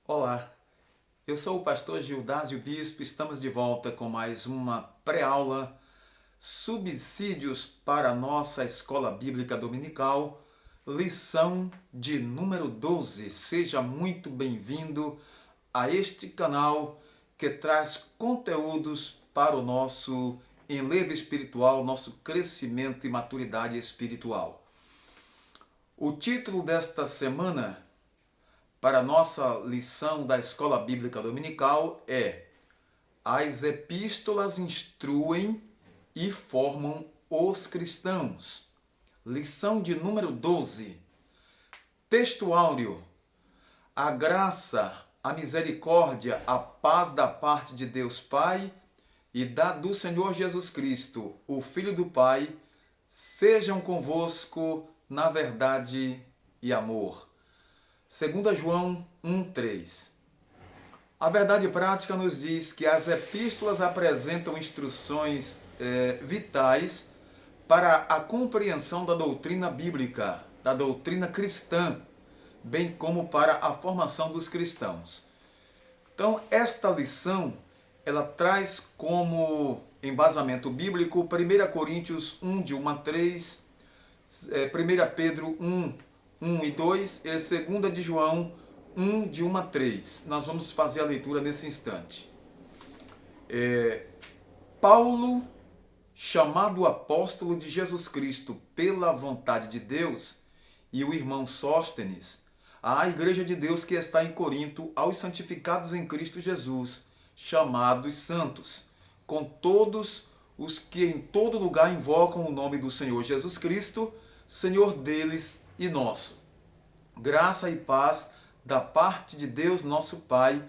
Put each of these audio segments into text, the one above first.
Olá, eu sou o pastor Gildásio Bispo. Estamos de volta com mais uma pré-aula Subsídios para a nossa Escola Bíblica Dominical, lição de número 12. Seja muito bem-vindo a este canal que traz conteúdos para o nosso enlevo espiritual, nosso crescimento e maturidade espiritual. O título desta semana para a nossa lição da Escola Bíblica Dominical é: As epístolas instruem e formam os cristãos. Lição de número 12. Texto áureo. A graça, a misericórdia, a paz da parte de Deus Pai e do Senhor Jesus Cristo, o Filho do Pai, sejam convosco na verdade e amor. 2 João 1,3. A verdade prática nos diz que as epístolas apresentam instruções vitais para a compreensão da doutrina bíblica, da doutrina cristã, bem como para a formação dos cristãos. Então, esta lição, ela traz como embasamento bíblico 1 Coríntios 1, de 1 a 3, 1 Pedro 1, 1 e 2 e 2 de João 1, de 1 a 3. Nós vamos fazer a leitura nesse instante. Paulo, chamado apóstolo de Jesus Cristo pela vontade de Deus, e o irmão Sóstenes, à igreja de Deus que está em Corinto, aos santificados em Cristo Jesus, chamados santos, com todos os que em todo lugar invocam o nome do Senhor Jesus Cristo, Senhor deles e nosso. Graça e paz da parte de Deus nosso Pai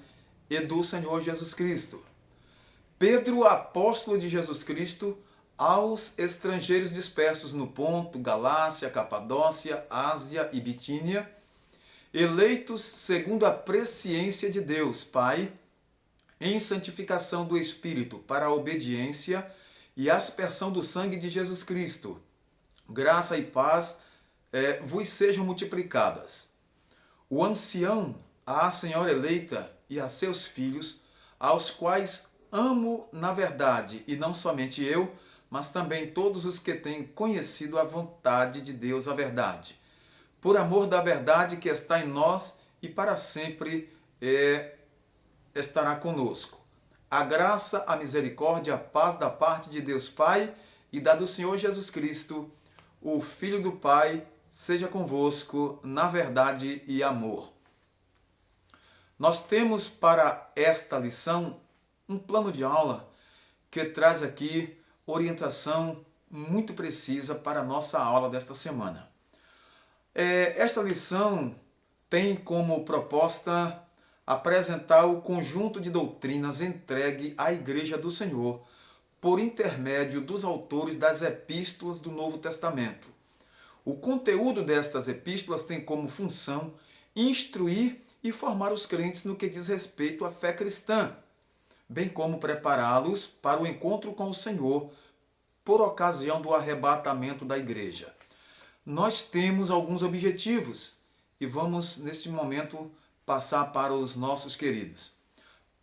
e do Senhor Jesus Cristo. Pedro, apóstolo de Jesus Cristo, aos estrangeiros dispersos no Ponto, Galácia, Capadócia, Ásia e Bitínia, eleitos segundo a presciência de Deus Pai, em santificação do Espírito, para a obediência e aspersão do sangue de Jesus Cristo. Graça e paz vos sejam multiplicadas. O ancião, a senhora eleita e a seus filhos, aos quais amo na verdade, e não somente eu, mas também todos os que têm conhecido a vontade de Deus, a verdade, por amor da verdade que está em nós e para sempre estará conosco. A graça, a misericórdia, a paz da parte de Deus Pai e da do Senhor Jesus Cristo, o Filho do Pai, seja convosco na verdade e amor. Nós temos para esta lição um plano de aula que traz aqui orientação muito precisa para a nossa aula desta semana. Esta lição tem como proposta apresentar o conjunto de doutrinas entregue à Igreja do Senhor por intermédio dos autores das epístolas do Novo Testamento. O conteúdo destas epístolas tem como função instruir e formar os crentes no que diz respeito à fé cristã, bem como prepará-los para o encontro com o Senhor por ocasião do arrebatamento da igreja. Nós temos alguns objetivos e vamos, neste momento, passar para os nossos queridos.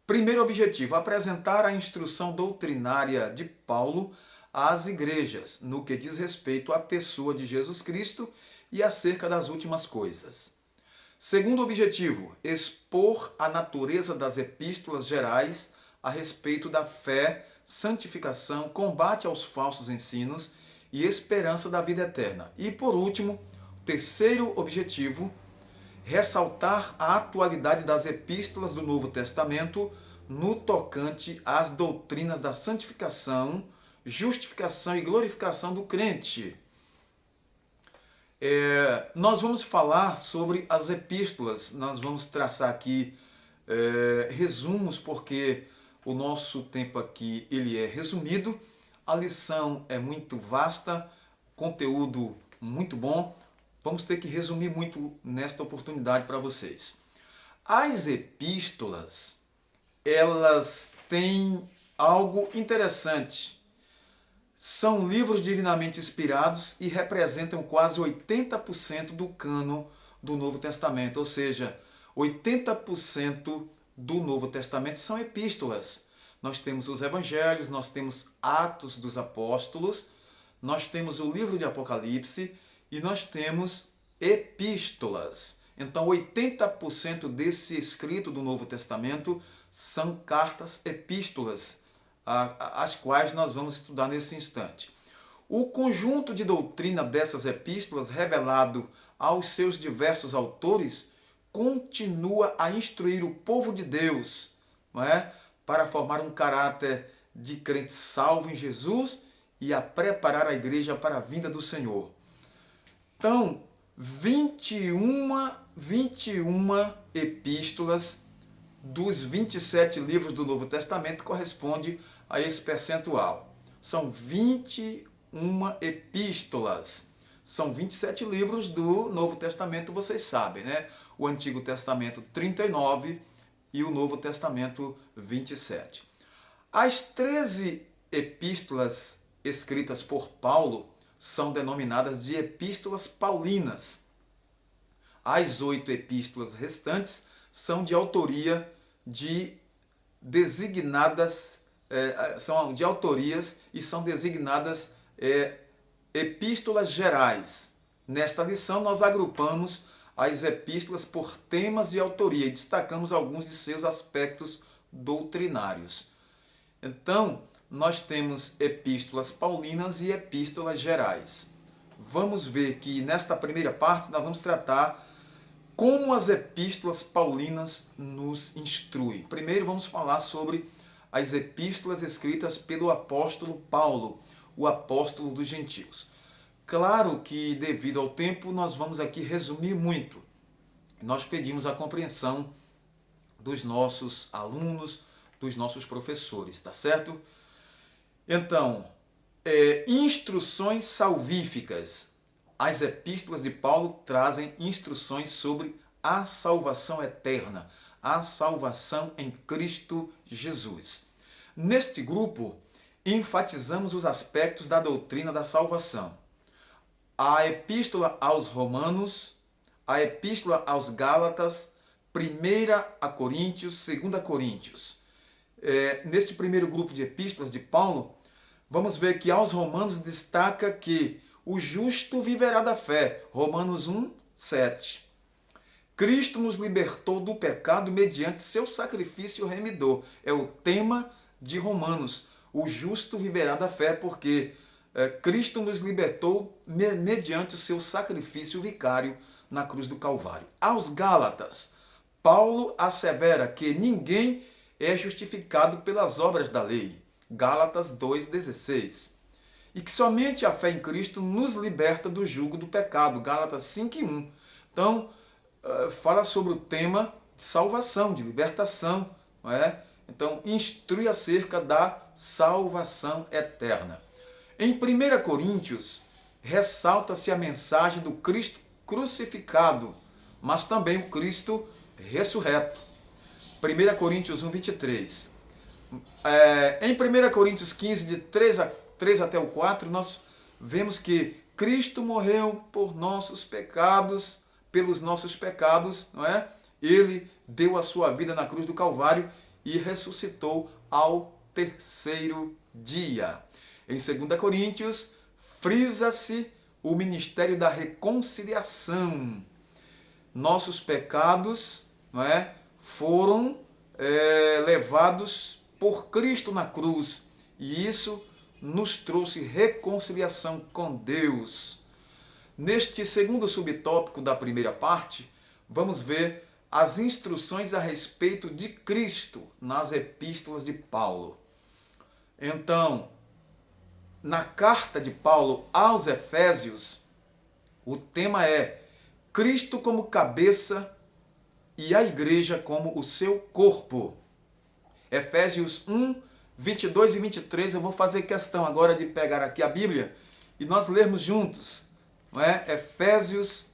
Primeiro objetivo, apresentar a instrução doutrinária de Paulo às igrejas, no que diz respeito à pessoa de Jesus Cristo e acerca das últimas coisas. Segundo objetivo, expor a natureza das epístolas gerais a respeito da fé, santificação, combate aos falsos ensinos e esperança da vida eterna. E por último, terceiro objetivo, ressaltar a atualidade das epístolas do Novo Testamento no tocante às doutrinas da santificação, justificação e glorificação do crente. Nós vamos falar sobre as epístolas, nós vamos traçar aqui resumos, porque o nosso tempo aqui ele é resumido, a lição é muito vasta, conteúdo muito bom, vamos ter que resumir muito nesta oportunidade para vocês. As epístolas, elas têm algo interessante. São livros divinamente inspirados e representam quase 80% do cânon do Novo Testamento, ou seja, 80% do Novo Testamento são epístolas. Nós temos os evangelhos, nós temos Atos dos Apóstolos, nós temos o livro de Apocalipse e nós temos epístolas. Então, 80% desse escrito do Novo Testamento são cartas epístolas, as quais nós vamos estudar nesse instante. O conjunto de doutrina dessas epístolas, revelado aos seus diversos autores, continua a instruir o povo de Deus, não é? Para formar um caráter de crente salvo em Jesus e a preparar a igreja para a vinda do Senhor. Então, 21 epístolas dos 27 livros do Novo Testamento corresponde a esse percentual. São 21 epístolas. São 27 livros do Novo Testamento, vocês sabem, né? O Antigo Testamento, 39, e o Novo Testamento, 27. As 13 epístolas escritas por Paulo são denominadas de epístolas paulinas. As 8 epístolas restantes são de autoria de designadas, são de autorias e são designadas epístolas gerais. Nesta lição nós agrupamos as epístolas por temas de autoria e destacamos alguns de seus aspectos doutrinários. Então, nós temos epístolas paulinas e epístolas gerais. Vamos ver que nesta primeira parte nós vamos tratar como as epístolas paulinas nos instruem. Primeiro vamos falar sobre as epístolas escritas pelo apóstolo Paulo, o apóstolo dos gentios. Claro que, devido ao tempo, nós vamos aqui resumir muito. Nós pedimos a compreensão dos nossos alunos, dos nossos professores, tá certo? Então, instruções salvíficas. As epístolas de Paulo trazem instruções sobre a salvação eterna, a salvação em Cristo Jesus. Neste grupo, enfatizamos os aspectos da doutrina da salvação. A epístola aos Romanos, a epístola aos Gálatas, 1 a Coríntios, 2 Coríntios. Neste primeiro grupo de epístolas de Paulo, vamos ver que aos Romanos destaca que o justo viverá da fé. Romanos 1, 7. Cristo nos libertou do pecado mediante seu sacrifício remidor. É o tema de Romanos. O justo viverá da fé porque Cristo nos libertou mediante o seu sacrifício vicário na cruz do Calvário. Aos Gálatas, Paulo assevera que ninguém é justificado pelas obras da lei. Gálatas 2,16. E que somente a fé em Cristo nos liberta do jugo do pecado. Gálatas 5,1. Então, fala sobre o tema de salvação, de libertação, não é? Então, instrui acerca da salvação eterna. Em 1 Coríntios, ressalta-se a mensagem do Cristo crucificado, mas também o Cristo ressurreto. 1 Coríntios 1, 23. Em 1 Coríntios 15, de 3 até o 4, nós vemos que Cristo morreu por nossos pecados, pelos nossos pecados, não é? Ele deu a sua vida na cruz do Calvário e ressuscitou ao terceiro dia. Em 2 Coríntios, frisa-se o ministério da reconciliação. Nossos pecados, não é, foram levados por Cristo na cruz e isso nos trouxe reconciliação com Deus. Neste segundo subtópico da primeira parte, vamos ver as instruções a respeito de Cristo nas epístolas de Paulo. Então, na carta de Paulo aos Efésios, o tema é Cristo como cabeça e a igreja como o seu corpo. Efésios 1, 22 e 23, eu vou fazer questão agora de pegar aqui a Bíblia e nós lermos juntos. Não é? Efésios,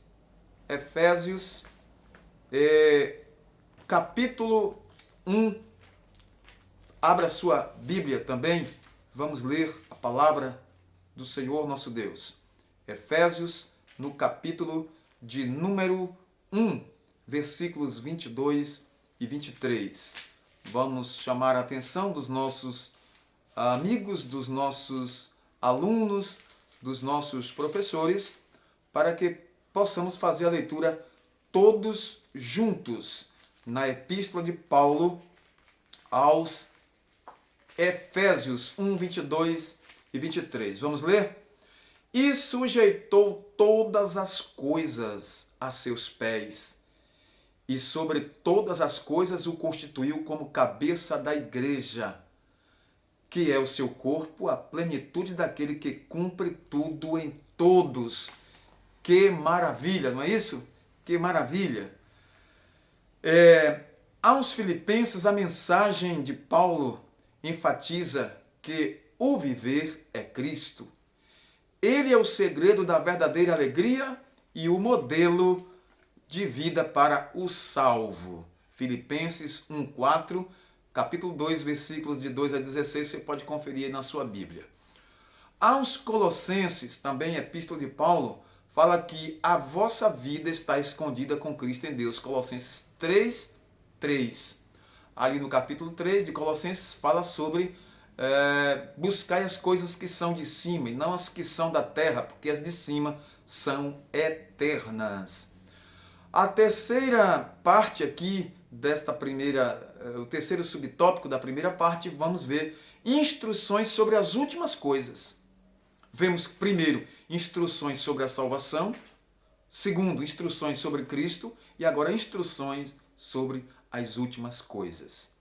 capítulo 1. Abra sua Bíblia também. Vamos ler a palavra do Senhor nosso Deus. Efésios, no capítulo de número 1, versículos 22 e 23. Vamos chamar a atenção dos nossos amigos, dos nossos alunos, dos nossos professores, para que possamos fazer a leitura todos juntos na Epístola de Paulo aos Efésios 1, 22 e 23. Vamos ler? E sujeitou todas as coisas a seus pés, e sobre todas as coisas o constituiu como cabeça da igreja, que é o seu corpo, a plenitude daquele que cumpre tudo em todos. Que maravilha, não é isso? Que maravilha! Aos Filipenses, a mensagem de Paulo enfatiza que o viver é Cristo. Ele é o segredo da verdadeira alegria e o modelo de vida para o salvo. Filipenses 1:4, capítulo 2, versículos de 2 a 16, você pode conferir aí na sua Bíblia. Aos Colossenses, também Epístola de Paulo, fala que a vossa vida está escondida com Cristo em Deus. Colossenses 3:3. Ali no capítulo 3 de Colossenses fala sobre buscar as coisas que são de cima e não as que são da terra, porque as de cima são eternas. A terceira parte aqui desta primeira, o terceiro subtópico da primeira parte, vamos ver instruções sobre as últimas coisas. Vemos primeiro instruções sobre a salvação, segundo instruções sobre Cristo e agora instruções sobre as últimas coisas.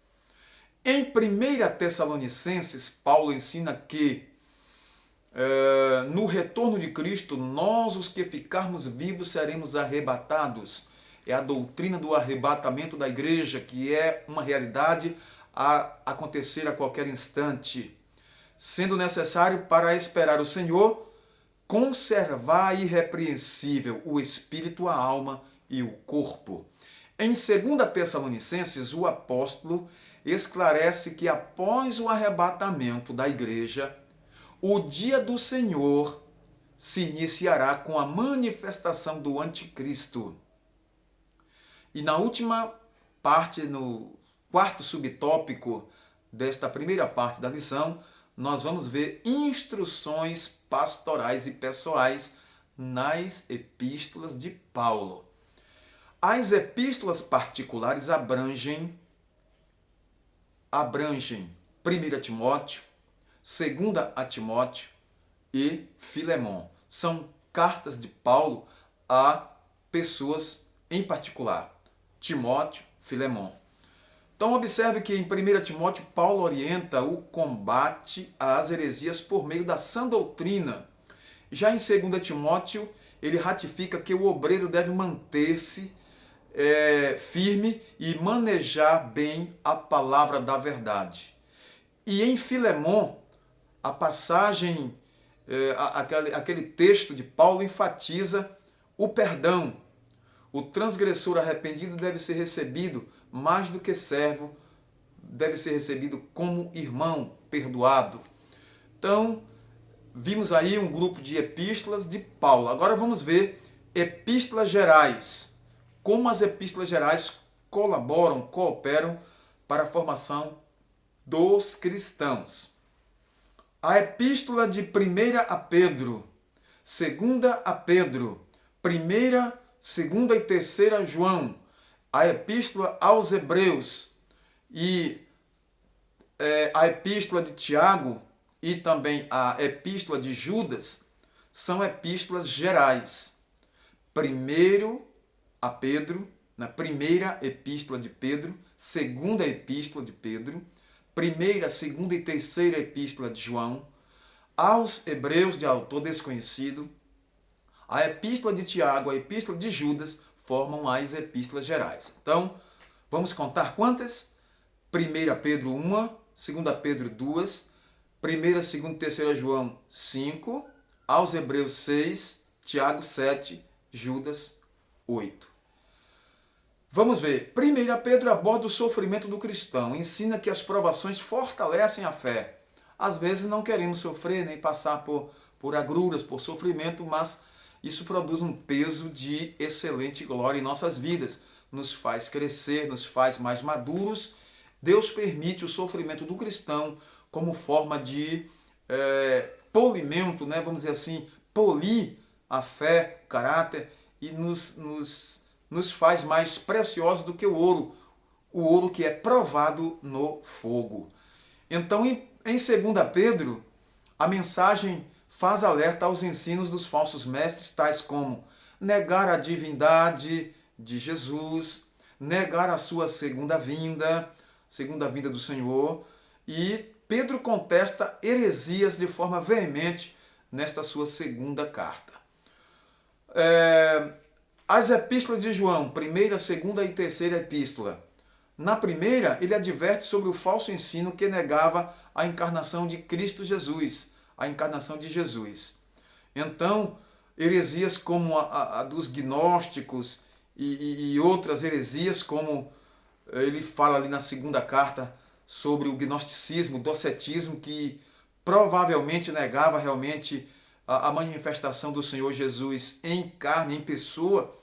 Em 1 Tessalonicenses, Paulo ensina que no retorno de Cristo, nós os que ficarmos vivos seremos arrebatados. É a doutrina do arrebatamento da igreja, que é uma realidade a acontecer a qualquer instante. Sendo necessário para esperar o Senhor, conservar irrepreensível o espírito, a alma e o corpo. Em 2 Tessalonicenses, o apóstolo esclarece que após o arrebatamento da igreja, o dia do Senhor se iniciará com a manifestação do anticristo. E na última parte, no quarto subtópico desta primeira parte da lição, nós vamos ver instruções pastorais e pessoais nas epístolas de Paulo. As epístolas particulares abrangem 1 Timóteo, 2 Timóteo e Filemon. São cartas de Paulo a pessoas em particular. Timóteo, Filemon. Então observe que em 1 Timóteo, Paulo orienta o combate às heresias por meio da sã doutrina. Já em 2 Timóteo, ele ratifica que o obreiro deve manter-se firme e manejar bem a palavra da verdade. E em Filemon, a passagem, aquele texto de Paulo enfatiza o perdão. O transgressor arrependido deve ser recebido mais do que servo, deve ser recebido como irmão perdoado. Então, vimos aí um grupo de epístolas de Paulo. Agora vamos ver epístolas gerais. Como as epístolas gerais colaboram, cooperam para a formação dos cristãos. A epístola de 1 a Pedro, 2 a Pedro, 1ª, 2ª e 3ª João, a epístola aos Hebreus e a epístola de Tiago e também a epístola de Judas são epístolas gerais. Primeiro a Pedro, na primeira epístola de Pedro, segunda epístola de Pedro, primeira, segunda e terceira epístola de João, aos Hebreus de autor desconhecido, a epístola de Tiago, a epístola de Judas formam as epístolas gerais. Então, vamos contar quantas? 1 Pedro 1, 2 Pedro 2, 1, 2 e 3 João 5, aos Hebreus 6, Tiago 7, Judas 8. Vamos ver. 1 Pedro aborda o sofrimento do cristão, ensina que as provações fortalecem a fé. Às vezes não queremos sofrer nem passar por agruras, por sofrimento, mas isso produz um peso de excelente glória em nossas vidas. nos faz crescer, nos faz mais maduros. Deus permite o sofrimento do cristão como forma de polimento, né? Vamos dizer assim, polir a fé, o caráter, e nos faz mais preciosos do que o ouro que é provado no fogo. Então, em 2 Pedro, a mensagem faz alerta aos ensinos dos falsos mestres, tais como negar a divindade de Jesus, negar a sua segunda vinda do Senhor, e Pedro contesta heresias de forma veemente nesta sua segunda carta. As epístolas de João, primeira, segunda e terceira epístola. Na primeira, ele adverte sobre o falso ensino que negava a encarnação de Cristo Jesus, a encarnação de Jesus. Então, heresias como a dos gnósticos e outras heresias, como ele fala ali na segunda carta sobre o gnosticismo, o docetismo, que provavelmente negava realmente a manifestação do Senhor Jesus em carne, em pessoa.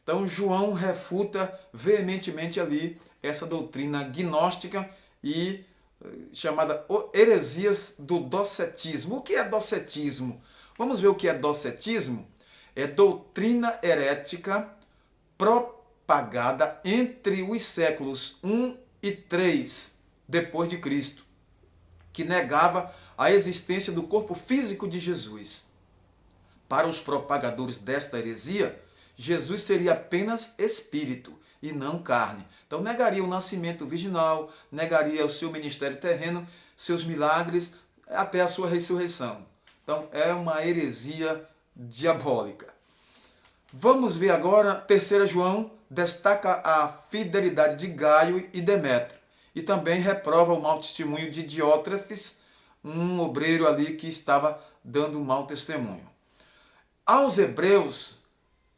Então João refuta veementemente ali essa doutrina gnóstica e chamada heresias do docetismo. O que é docetismo? Vamos ver o que é docetismo? É doutrina herética propagada entre os séculos I e III depois de Cristo, que negava a existência do corpo físico de Jesus. Para os propagadores desta heresia, Jesus seria apenas espírito e não carne. Então negaria o nascimento virginal, negaria o seu ministério terreno, seus milagres, até a sua ressurreição. Então é uma heresia diabólica. Vamos ver agora, 3 João destaca a fidelidade de Gaio e Demétrio e também reprova o mau testemunho de Diótrefes, um obreiro ali que estava dando um mau testemunho. Aos Hebreus,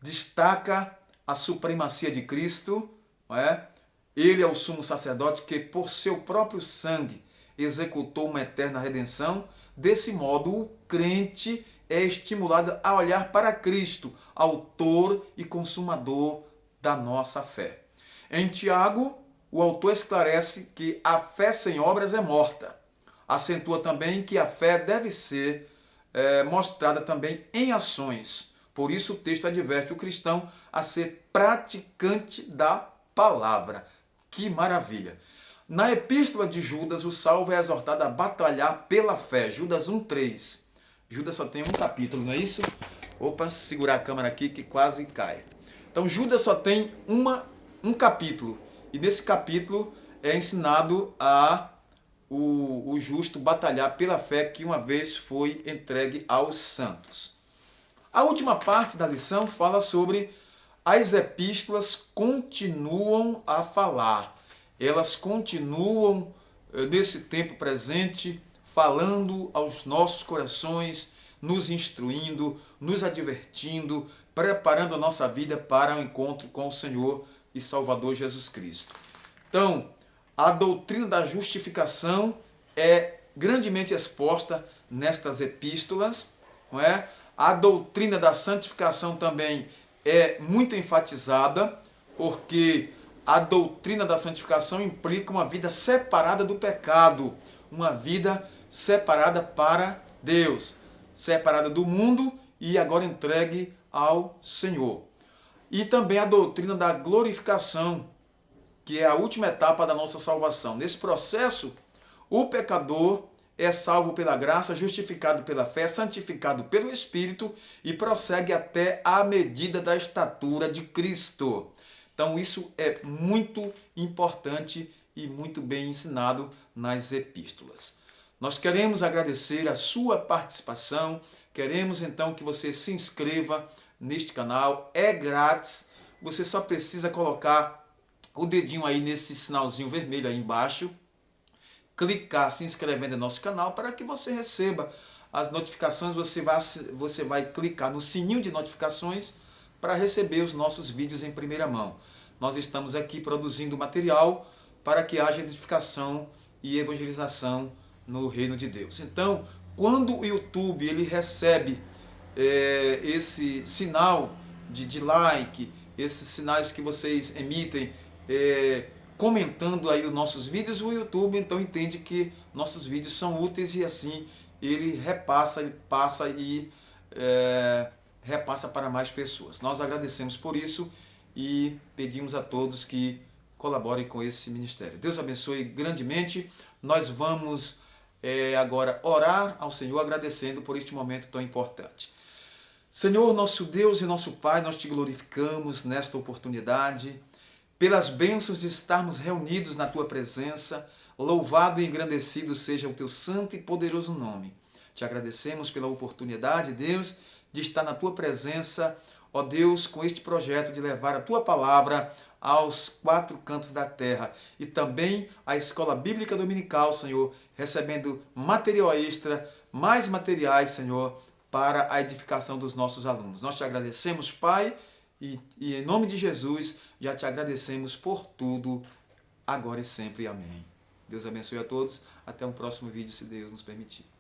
destaca a supremacia de Cristo, não é? Ele é o sumo sacerdote que por seu próprio sangue executou uma eterna redenção. Desse modo, o crente é estimulado a olhar para Cristo, autor e consumador da nossa fé. Em Tiago, o autor esclarece que a fé sem obras é morta. Acentua também que a fé deve ser mostrada também em ações. Por isso o texto adverte o cristão a ser praticante da palavra. Que maravilha! Na epístola de Judas, o salvo é exortado a batalhar pela fé. Judas 1,3. Judas só tem um capítulo, não é isso? Opa, segurar a câmera aqui que quase cai. Então Judas só tem um capítulo. E nesse capítulo é ensinado a o justo batalhar pela fé que uma vez foi entregue aos santos. A última parte da lição fala sobre as epístolas continuam a falar. Elas continuam nesse tempo presente falando aos nossos corações, nos instruindo, nos advertindo, preparando a nossa vida para o encontro com o Senhor e Salvador Jesus Cristo. Então, a doutrina da justificação é grandemente exposta nestas epístolas, não é? A doutrina da santificação também é muito enfatizada, porque a doutrina da santificação implica uma vida separada do pecado, uma vida separada para Deus, separada do mundo e agora entregue ao Senhor. E também a doutrina da glorificação, que é a última etapa da nossa salvação. Nesse processo, o pecador é salvo pela graça, justificado pela fé, santificado pelo Espírito e prossegue até a medida da estatura de Cristo. Então isso é muito importante e muito bem ensinado nas epístolas. Nós queremos agradecer a sua participação, queremos então que você se inscreva neste canal, é grátis, você só precisa colocar o dedinho aí nesse sinalzinho vermelho aí embaixo, clicar se inscrevendo no nosso canal para que você receba as notificações, você vai clicar no sininho de notificações para receber os nossos vídeos em primeira mão. Nós estamos aqui produzindo material para que haja edificação e evangelização no reino de Deus. Então, quando o YouTube ele recebe esse sinal de like, esses sinais que vocês emitem, comentando aí os nossos vídeos, o YouTube então entende que nossos vídeos são úteis e assim ele repassa, ele passa e repassa para mais pessoas. Nós agradecemos por isso e pedimos a todos que colaborem com esse ministério. Deus abençoe grandemente. Nós vamos agora orar ao Senhor agradecendo por este momento tão importante. Senhor, nosso Deus e nosso Pai, nós te glorificamos nesta oportunidade, pelas bênçãos de estarmos reunidos na tua presença. Louvado e engrandecido seja o teu santo e poderoso nome. Te agradecemos pela oportunidade, Deus, de estar na tua presença, ó Deus, com este projeto de levar a tua palavra aos 4 cantos da terra e também a Escola Bíblica Dominical, Senhor, recebendo material extra, mais materiais, Senhor, para a edificação dos nossos alunos. Nós te agradecemos, Pai, e em nome de Jesus, já te agradecemos por tudo, agora e sempre. Amém. Deus abençoe a todos. Até um próximo vídeo, se Deus nos permitir.